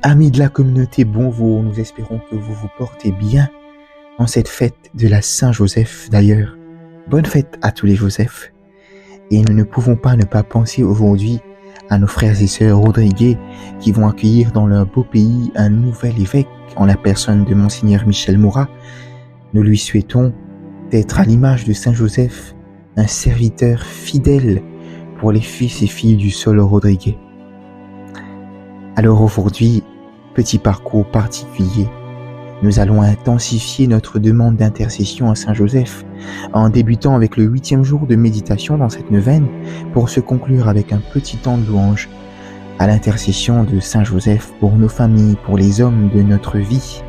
Amis de la communauté Bonjour, nous espérons que vous vous portez bien en cette fête de la Saint-Joseph. D'ailleurs, bonne fête à tous les Joseph. Et nous ne pouvons pas ne pas penser aujourd'hui à nos frères et sœurs rodriguais qui vont accueillir dans leur beau pays un nouvel évêque en la personne de Monseigneur Michel Morat. Nous lui souhaitons d'être à l'image de Saint-Joseph, un serviteur fidèle pour les fils et filles du sol rodriguais. Alors aujourd'hui, petit parcours particulier, nous allons intensifier notre demande d'intercession à Saint-Joseph en débutant avec le 8e jour de méditation dans cette neuvaine pour se conclure avec un petit temps de louange à l'intercession de Saint-Joseph pour nos familles, pour les hommes de notre vie.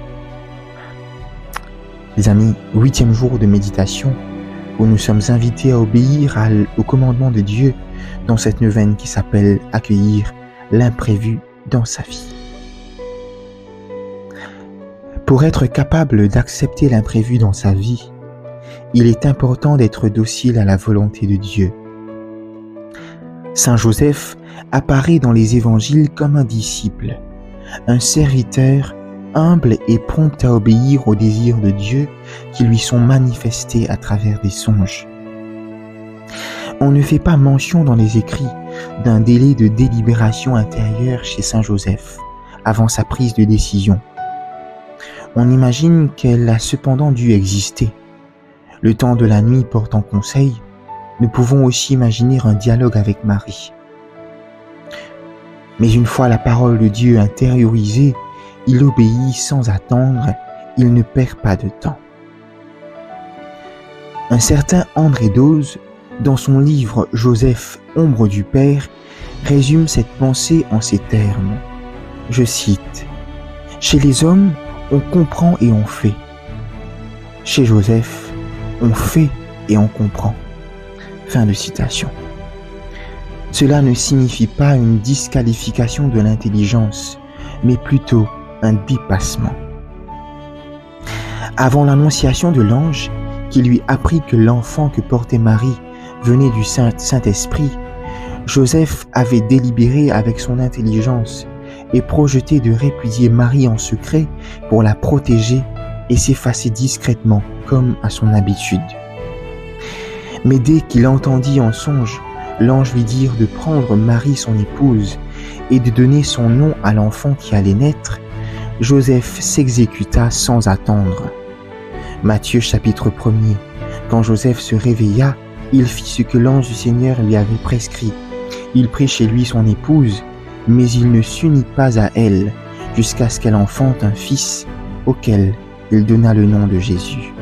Les amis, 8e jour de méditation où nous sommes invités à obéir au commandement de Dieu dans cette neuvaine qui s'appelle « Accueillir l'imprévu dans sa vie ». Pour être capable d'accepter l'imprévu dans sa vie, il est important d'être docile à la volonté de Dieu. Saint Joseph apparaît dans les évangiles comme un disciple, un serviteur humble et prompt à obéir aux désirs de Dieu qui lui sont manifestés à travers des songes. On ne fait pas mention dans les écrits d'un délai de délibération intérieure chez Saint Joseph avant sa prise de décision. On imagine qu'elle a cependant dû exister. Le temps de la nuit portant conseil, nous pouvons aussi imaginer un dialogue avec Marie. Mais une fois la parole de Dieu intériorisée, il obéit sans attendre, il ne perd pas de temps. Un certain André Doze, dans son livre « Joseph, ombre du Père », résume cette pensée en ces termes. Je cite « Chez les hommes, on comprend et on fait. Chez Joseph, on fait et on comprend. » Fin de citation. Cela ne signifie pas une disqualification de l'intelligence, mais plutôt un dépassement. Avant l'annonciation de l'ange, qui lui apprit que l'enfant que portait Marie venait du Saint-Esprit, Joseph avait délibéré avec son intelligence et projeté de répudier Marie en secret pour la protéger et s'effacer discrètement comme à son habitude. Mais dès qu'il entendit en songe l'ange lui dire de prendre Marie son épouse et de donner son nom à l'enfant qui allait naître, Joseph s'exécuta sans attendre. Matthieu chapitre 1er. Quand Joseph se réveilla, il fit ce que l'ange du Seigneur lui avait prescrit. Il prit chez lui son épouse, mais il ne s'unit pas à elle jusqu'à ce qu'elle enfante un fils auquel il donna le nom de Jésus.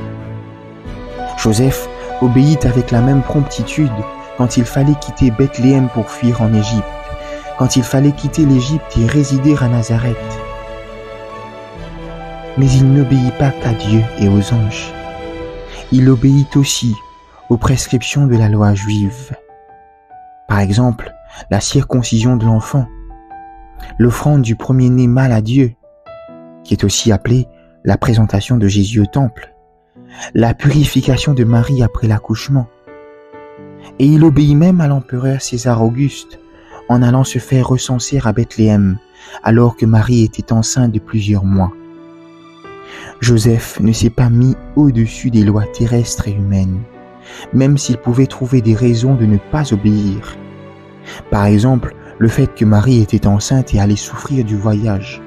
Joseph obéit avec la même promptitude quand il fallait quitter Bethléem pour fuir en Égypte, quand il fallait quitter l'Égypte et résider à Nazareth. Mais il n'obéit pas qu'à Dieu et aux anges. Il obéit aussi aux prescriptions de la loi juive. Par exemple, la circoncision de l'enfant, l'offrande du premier-né mâle à Dieu, qui est aussi appelée la présentation de Jésus au temple, la purification de Marie après l'accouchement. Et il obéit même à l'empereur César Auguste en allant se faire recenser à Bethléem alors que Marie était enceinte de plusieurs mois. Joseph ne s'est pas mis au-dessus des lois terrestres et humaines, même s'il pouvait trouver des raisons de ne pas obéir. Par exemple, le fait que Marie était enceinte et allait souffrir du voyage,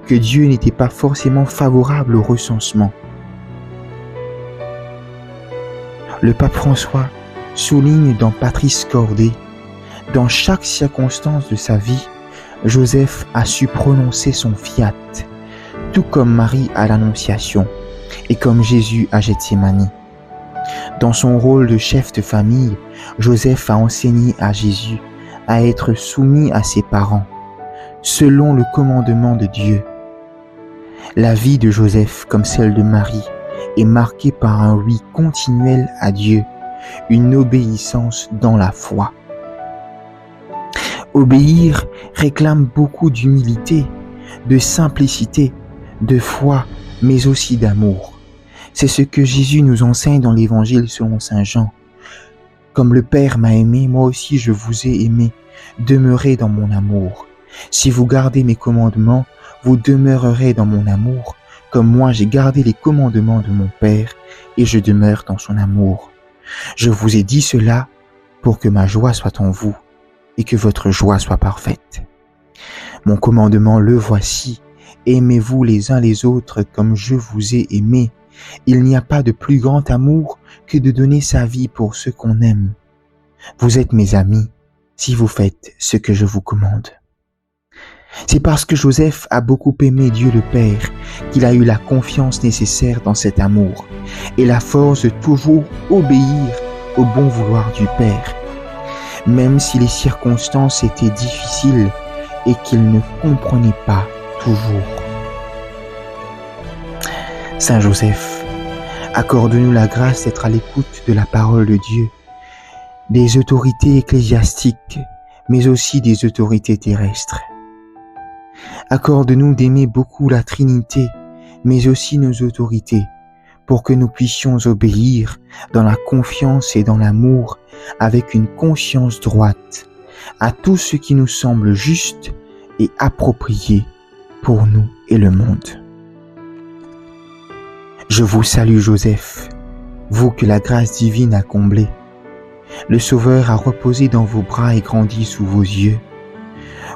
que Dieu n'était pas forcément favorable au recensement. Le pape François souligne dans Patrice Cordet, dans chaque circonstance de sa vie, Joseph a su prononcer son fiat, tout comme Marie à l'Annonciation et comme Jésus à Gethsémani. Dans son rôle de chef de famille, Joseph a enseigné à Jésus à être soumis à ses parents, selon le commandement de Dieu. La vie de Joseph, comme celle de Marie, est marquée par un oui continuel à Dieu, une obéissance dans la foi. Obéir réclame beaucoup d'humilité, de simplicité, de foi, mais aussi d'amour. C'est ce que Jésus nous enseigne dans l'Évangile selon saint Jean. Comme le Père m'a aimé, moi aussi je vous ai aimé. Demeurez dans mon amour. Si vous gardez mes commandements, vous demeurerez dans mon amour, comme moi j'ai gardé les commandements de mon Père, et je demeure dans son amour. Je vous ai dit cela pour que ma joie soit en vous, et que votre joie soit parfaite. Mon commandement, le voici, aimez-vous les uns les autres comme je vous ai aimé. Il n'y a pas de plus grand amour que de donner sa vie pour ceux qu'on aime. Vous êtes mes amis si vous faites ce que je vous commande. C'est parce que Joseph a beaucoup aimé Dieu le Père qu'il a eu la confiance nécessaire dans cet amour et la force de toujours obéir au bon vouloir du Père, même si les circonstances étaient difficiles et qu'il ne comprenait pas toujours. Saint Joseph, accorde-nous la grâce d'être à l'écoute de la parole de Dieu, des autorités ecclésiastiques, mais aussi des autorités terrestres. Accorde-nous d'aimer beaucoup la Trinité, mais aussi nos autorités, pour que nous puissions obéir dans la confiance et dans l'amour, avec une conscience droite, à tout ce qui nous semble juste et approprié pour nous et le monde. Je vous salue Joseph, vous que la grâce divine a comblé. Le Sauveur a reposé dans vos bras et grandi sous vos yeux.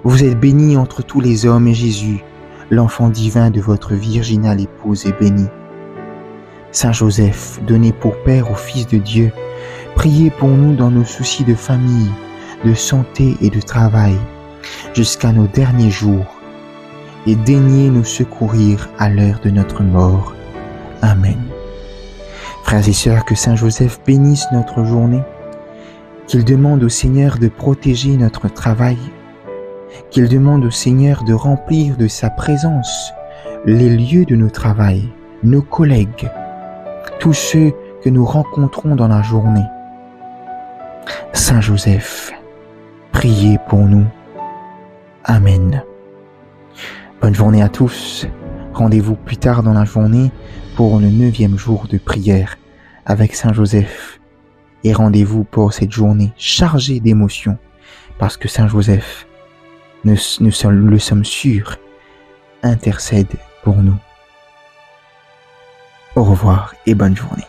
Vous êtes béni entre tous les hommes et Jésus, l'enfant divin de votre virginale épouse, est béni. Saint Joseph, donné pour Père au Fils de Dieu, priez pour nous dans nos soucis de famille, de santé et de travail, jusqu'à nos derniers jours, et daignez nous secourir à l'heure de notre mort. Amen. Frères et sœurs, que Saint Joseph bénisse notre journée, qu'il demande au Seigneur de protéger notre travail, qu'il demande au Seigneur de remplir de sa présence les lieux de nos travails, nos collègues, tous ceux que nous rencontrons dans la journée. Saint Joseph, priez pour nous. Amen. Bonne journée à tous. Rendez-vous plus tard dans la journée pour le 9e jour de prière avec Saint Joseph. Et rendez-vous pour cette journée chargée d'émotions, parce que Saint Joseph, nous le sommes sûrs, intercède pour nous. Au revoir et bonne journée.